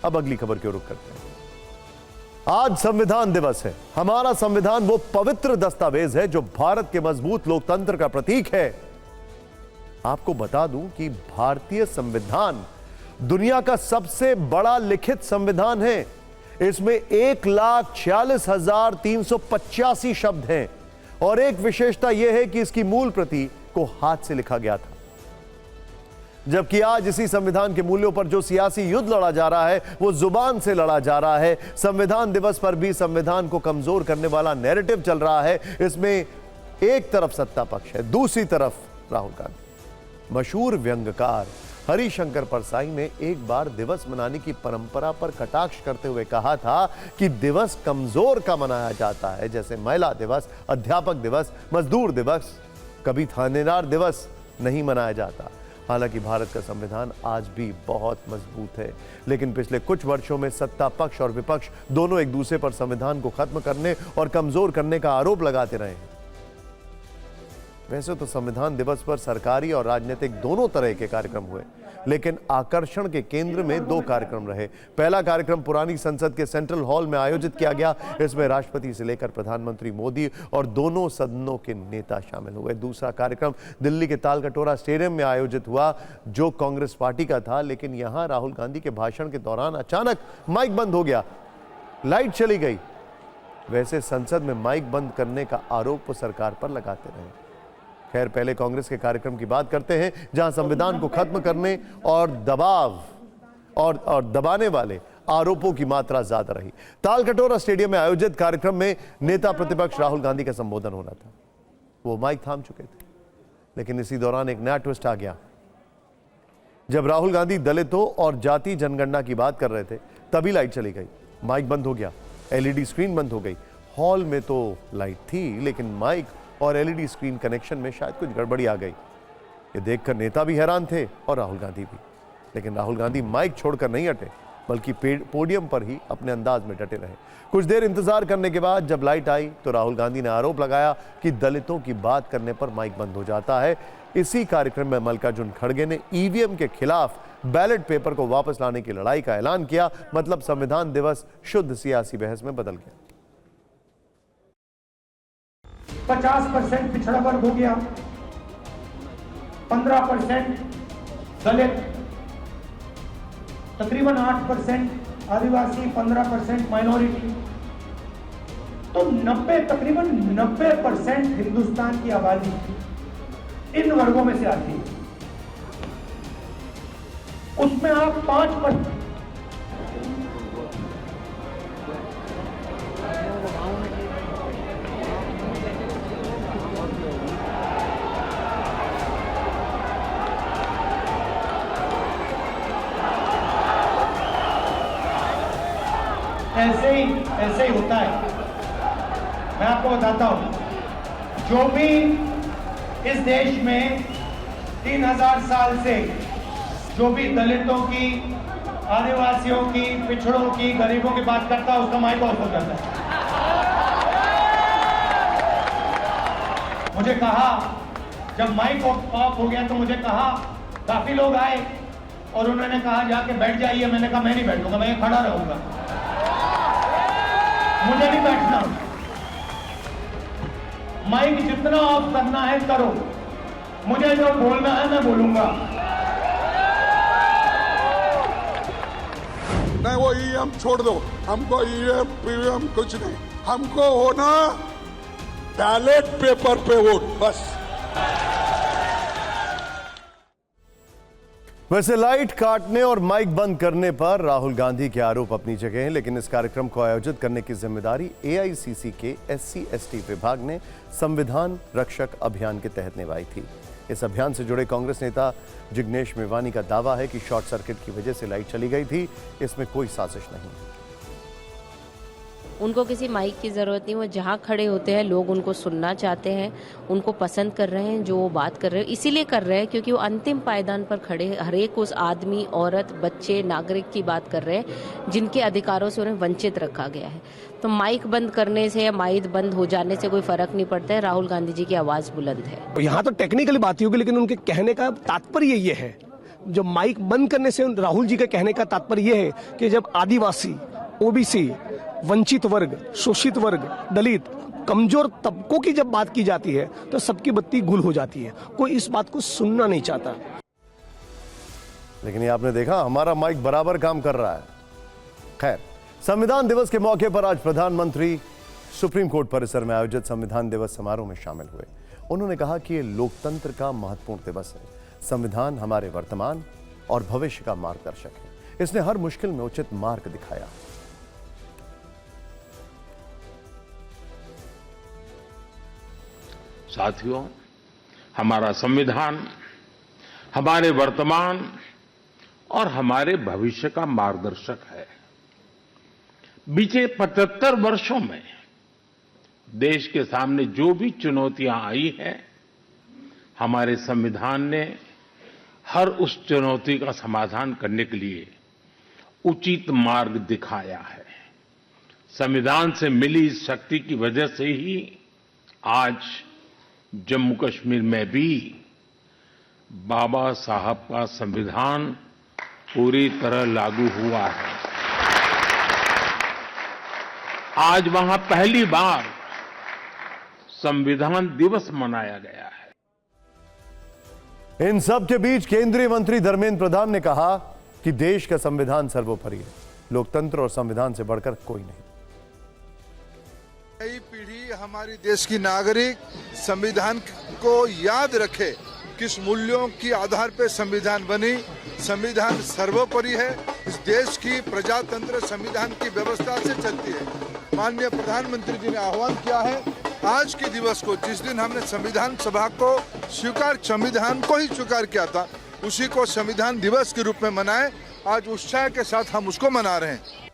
अब अगली खबर की ओर रुख करते हैं। आज संविधान दिवस है। हमारा संविधान वो पवित्र दस्तावेज है जो भारत के मजबूत लोकतंत्र का प्रतीक है। आपको बता दूं कि भारतीय संविधान दुनिया का सबसे बड़ा लिखित संविधान है। इसमें 1,46,385 शब्द हैं और एक विशेषता यह है कि इसकी मूल प्रति को हाथ से लिखा गया था। जबकि आज इसी संविधान के मूल्यों पर जो सियासी युद्ध लड़ा जा रहा है वो जुबान से लड़ा जा रहा है। संविधान दिवस पर भी संविधान को कमजोर करने वाला नैरेटिव चल रहा है। इसमें एक तरफ सत्ता पक्ष है, दूसरी तरफ राहुल गांधी। मशहूर व्यंग्यकार हरिशंकर परसाई ने एक बार दिवस मनाने की परंपरा पर कटाक्ष करते हुए कहा था कि दिवस कमजोर का मनाया जाता है, जैसे महिला दिवस, अध्यापक दिवस, मजदूर दिवस, कभी थानेदार दिवस नहीं मनाया जाता। हालांकि भारत का संविधान आज भी बहुत मजबूत है, लेकिन पिछले कुछ वर्षों में सत्ता पक्ष और विपक्ष दोनों एक दूसरे पर संविधान को खत्म करने और कमजोर करने का आरोप लगाते रहे हैं। वैसे तो संविधान दिवस पर सरकारी और राजनीतिक दोनों तरह के कार्यक्रम हुए, लेकिन आकर्षण के केंद्र में दो कार्यक्रम रहे। पहला कार्यक्रम पुरानी संसद के सेंट्रल हॉल में आयोजित किया गया। इसमें राष्ट्रपति से लेकर प्रधानमंत्री मोदी और दोनों सदनों के नेता शामिल हुए। दूसरा कार्यक्रम दिल्ली के तालकटोरा स्टेडियम में आयोजित हुआ, जो कांग्रेस पार्टी का था, लेकिन यहां राहुल गांधी के भाषण के दौरान अचानक माइक बंद हो गया, लाइट चली गई। वैसे संसद में माइक बंद करने का आरोप वो सरकार पर लगाते रहे। खैर, पहले कांग्रेस के कार्यक्रम की बात करते हैं, जहां संविधान को खत्म करने और दबाने वाले आरोपों की मात्रा ज्यादा रही। तालकटोरा स्टेडियम में आयोजित कार्यक्रम में नेता प्रतिपक्ष राहुल गांधी का संबोधन होना था। वो माइक थाम चुके थे, लेकिन इसी दौरान एक नया ट्विस्ट आ गया। जब राहुल गांधी दलितों और जाति जनगणना की बात कर रहे थे, तभी लाइट चली गई, माइक बंद हो गया, एलईडी स्क्रीन बंद हो गई। हॉल में तो लाइट थी, लेकिन माइक और एलईडी स्क्रीन कनेक्शन में शायद कुछ गड़बड़ी आ गई। ये देखकर नेता भी हैरान थे और राहुल गांधी भी। लेकिन राहुल गांधी माइक छोड़कर नहीं हटे, बल्कि पोडियम पर ही अपने अंदाज में डटे रहे। कुछ देर इंतजार करने के बाद जब लाइट आई तो राहुल गांधी ने आरोप लगाया कि दलितों की बात करने पर माइक बंद हो जाता है। इसी कार्यक्रम में मल्लिकार्जुन खड़गे ने ईवीएम के खिलाफ बैलेट पेपर को वापस लाने की लड़ाई का ऐलान किया। मतलब संविधान दिवस शुद्ध सियासी बहस में बदल गया। 50% पिछड़ा वर्ग हो गया, 15% दलित, तकरीबन 8% आदिवासी, 15% माइनॉरिटी, तो तकरीबन 90% हिंदुस्तान की आबादी इन वर्गों में से आती है। उसमें आप 5% ऐसे ही होता है। मैं आपको बताता हूं, जो भी इस देश में 3000 साल से जो भी दलितों की, आदिवासियों की, पिछड़ों की, गरीबों की बात करता है, उसका माइक ऑफ हो जाता है। मुझे कहा, जब माइक ऑफ हो गया तो मुझे कहा, काफी लोग आए और उन्होंने कहा जाके बैठ जाइए। मैंने कहा मैं नहीं बैठूंगा, मैं खड़ा रहूंगा, मुझे नहीं बैठना। माइक जितना ऑफ करना है करो, मुझे जो बोलना है मैं बोलूंगा। नहीं, वो ईवीएम छोड़ दो, हमको ईवीएम पीवीएम कुछ नहीं, हमको होना बैलेट पेपर पे वोट, बस। वैसे लाइट काटने और माइक बंद करने पर राहुल गांधी के आरोप अपनी जगह हैं, लेकिन इस कार्यक्रम को आयोजित करने की जिम्मेदारी एआईसीसी के SC/ST विभाग ने संविधान रक्षक अभियान के तहत निभाई थी। इस अभियान से जुड़े कांग्रेस नेता जिग्नेश मेवानी का दावा है कि शॉर्ट सर्किट की वजह से लाइट चली गई थी। इसमें कोई साजिश नहीं। उनको किसी माइक की ज़रूरत नहीं, वो जहाँ खड़े होते हैं लोग उनको सुनना चाहते हैं, उनको पसंद कर रहे हैं, जो वो बात कर रहे हैं इसीलिए कर रहे हैं क्योंकि वो अंतिम पायदान पर खड़े हर एक उस आदमी, औरत, बच्चे, नागरिक की बात कर रहे हैं जिनके अधिकारों से उन्हें वंचित रखा गया है। तो माइक बंद करने से या माइक बंद हो जाने से कोई फर्क नहीं पड़ता है। राहुल गांधी जी की आवाज़ बुलंद है। यहाँ तो टेक्निकली बात ही होगी, लेकिन उनके कहने का तात्पर्य ये है, जो माइक बंद करने से राहुल जी के कहने का तात्पर्य यह है कि जब आदिवासी, ओबीसी, वंचित वर्ग, शोषित वर्ग, दलित, कमजोर तबकों की जब बात की जाती है तो सबकी बत्ती गुल हो जाती है। कोई इस बात को सुनना नहीं चाहता। लेकिन ये आपने देखा, हमारा माइक बराबर काम कर रहा है। खैर, संविधान दिवस के मौके पर आज प्रधानमंत्री सुप्रीम कोर्ट परिसर में आयोजित संविधान दिवस समारोह में शामिल हुए। उन्होंने कहा कि ये लोकतंत्र का महत्वपूर्ण दिवस है। संविधान हमारे वर्तमान और भविष्य का मार्गदर्शक है। इसने हर मुश्किल में उचित मार्ग दिखाया। साथियों, हमारा संविधान हमारे वर्तमान और हमारे भविष्य का मार्गदर्शक है। बीते 75 वर्षों में देश के सामने जो भी चुनौतियां आई हैं, हमारे संविधान ने हर उस चुनौती का समाधान करने के लिए उचित मार्ग दिखाया है। संविधान से मिली इस शक्ति की वजह से ही आज जम्मू कश्मीर में भी बाबा साहब का संविधान पूरी तरह लागू हुआ है। आज वहां पहली बार संविधान दिवस मनाया गया है। इन सब के बीच केंद्रीय मंत्री धर्मेंद्र प्रधान ने कहा कि देश का संविधान सर्वोपरि है। लोकतंत्र और संविधान से बढ़कर कोई नहीं। नई पीढ़ी, हमारी देश की नागरिक संविधान को याद रखे, किस मूल्यों के आधार पर संविधान बनी। संविधान सर्वोपरि है। इस देश की प्रजातंत्र संविधान की व्यवस्था से चलती है। माननीय प्रधानमंत्री जी ने आह्वान किया है, आज के दिवस को, जिस दिन हमने संविधान सभा को संविधान को ही स्वीकार किया था, उसी को संविधान दिवस के रूप में मनाएं। आज उत्साह के साथ हम उसको मना रहे हैं।